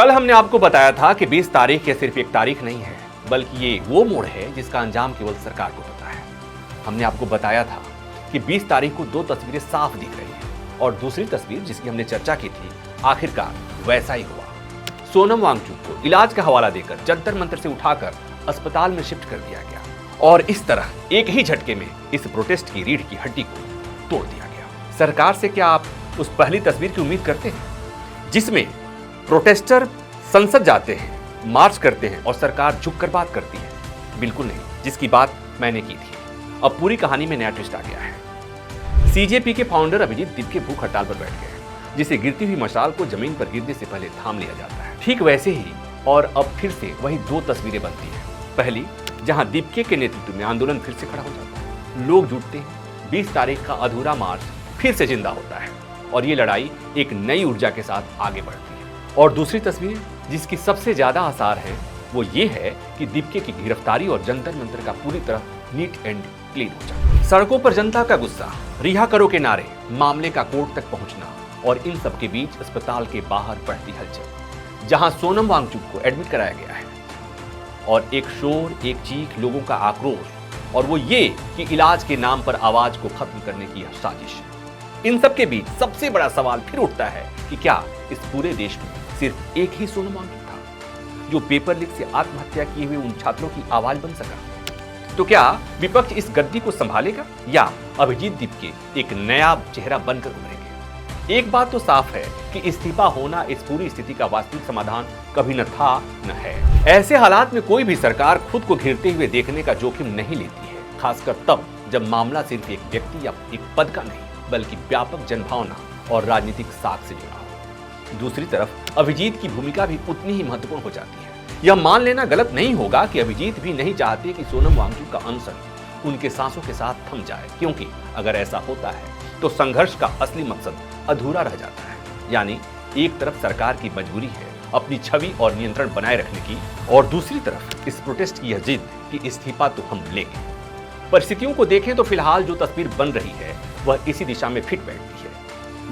कल हमने आपको बताया था कि 20 तारीख ये सिर्फ एक तारीख नहीं है, बल्कि ये वो मोड़ है जिसका अंजाम केवल सरकार को पता है। हमने आपको बताया था कि 20 तारीख को दो तस्वीरें साफ दिख रही हैं और दूसरी तस्वीर जिसकी हमने चर्चा की थी आखिरकार वैसा ही हुआ। सोनम वांगचुक को इलाज का हवाला देकर जंतर मंतर से उठाकर अस्पताल में शिफ्ट कर दिया गया और इस तरह एक ही झटके में इस प्रोटेस्ट की रीढ़ की हड्डी को तोड़ दिया गया। सरकार से क्या आप उस पहली तस्वीर की उम्मीद करते हैं जिसमें प्रोटेस्टर संसद जाते हैं, मार्च करते हैं और सरकार झुककर बात करती है? बिल्कुल नहीं, जिसकी बात मैंने की थी। अब पूरी कहानी में नया ट्विस्ट आ गया है। सीजेपी के फाउंडर अभिजीत दीपके भूख हड़ताल पर बैठ गए, जिसे गिरती हुई मशाल को जमीन पर गिरने से पहले थाम लिया जाता है। ठीक वैसे ही और अब फिर से वही दो तस्वीरें बनती हैं। पहली, जहां दीपके के नेतृत्व में आंदोलन फिर से खड़ा हो जाता है, लोग जुटते हैं, 20 तारीख का अधूरा मार्च फिर से जिंदा होता है और ये लड़ाई एक नई ऊर्जा के साथ आगे बढ़ती है। और दूसरी तस्वीर जिसकी सबसे ज्यादा आसार है वो ये है कि दीपके की गिरफ्तारी और जंतर मंतर का पूरी तरह नीट एंड क्लीन हो जाए। सड़कों पर जनता का गुस्सा, रिहा करो के नारे, मामले का कोर्ट तक पहुंचना और इन सब के बीच अस्पताल के बाहर बढ़ती हलचल, जहां सोनम वांगचुक को एडमिट कराया गया है और एक शोर, एक चीख, लोगों का आक्रोश और वो ये कि इलाज के नाम पर आवाज को खत्म करने की यह साजिश है। इन सब के बीच सबसे बड़ा सवाल फिर उठता है कि क्या इस पूरे देश में सिर्फ एक ही सोनम वांगचुक था जो पेपर लीक से आत्महत्या किए हुए उन छात्रों की आवाज बन सका? तो क्या विपक्ष इस गद्दी को संभालेगा या अभिजीत दीपके एक नया चेहरा बनकर उभरेंगे? एक बात तो साफ है कि इस्तीफा होना इस पूरी स्थिति का वास्तविक समाधान कभी न था न है। ऐसे हालात में कोई भी सरकार खुद को घिरते हुए देखने का जोखिम नहीं लेती है, खासकर तब जब मामला सिर्फ एक व्यक्ति या एक पद का नहीं बल्कि व्यापक जनभावना और राजनीतिक साख से जुड़ा हो। दूसरी तरफ अभिजीत की भूमिका भी उतनी ही महत्वपूर्ण हो जाती है। यह मान लेना गलत नहीं होगा कि अभिजीत भी नहीं चाहते कि सोनम वांगचुक का अनशन उनके सांसों के साथ थम जाए, क्योंकि अगर ऐसा होता है तो संघर्ष का असली मकसद अधूरा रह जाता है। यानी एक तरफ सरकार की मजबूरी है अपनी छवि और नियंत्रण बनाए रखने की और दूसरी तरफ इस प्रोटेस्ट की यह जिद कि इस्तीफा तो हम लेंगे। परिस्थितियों को देखें तो फिलहाल जो तस्वीर बन रही है वह इसी दिशा में फिट बैठती है,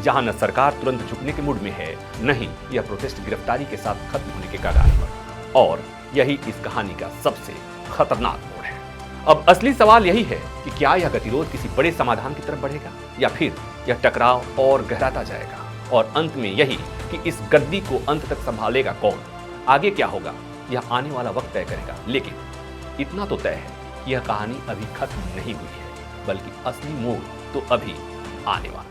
जहां न सरकार तुरंत झुकने के मूड में है, न ही यह प्रोटेस्ट गिरफ्तारी के साथ खत्म होने के कगार पर। और यही इस कहानी का सबसे खतरनाक मोड़ है। अब असली सवाल यही है कि क्या यह गतिरोध किसी बड़े समाधान की तरफ बढ़ेगा या फिर यह टकराव और गहराता जाएगा और अंत में यही कि इस गद्दी को अंत तक संभालेगा कौन? आगे क्या होगा यह आने वाला वक्त तय करेगा, लेकिन इतना तो तय है कि यह कहानी अभी खत्म नहीं हुई है, बल्कि असली मोड़ तो अभी आने वाला है।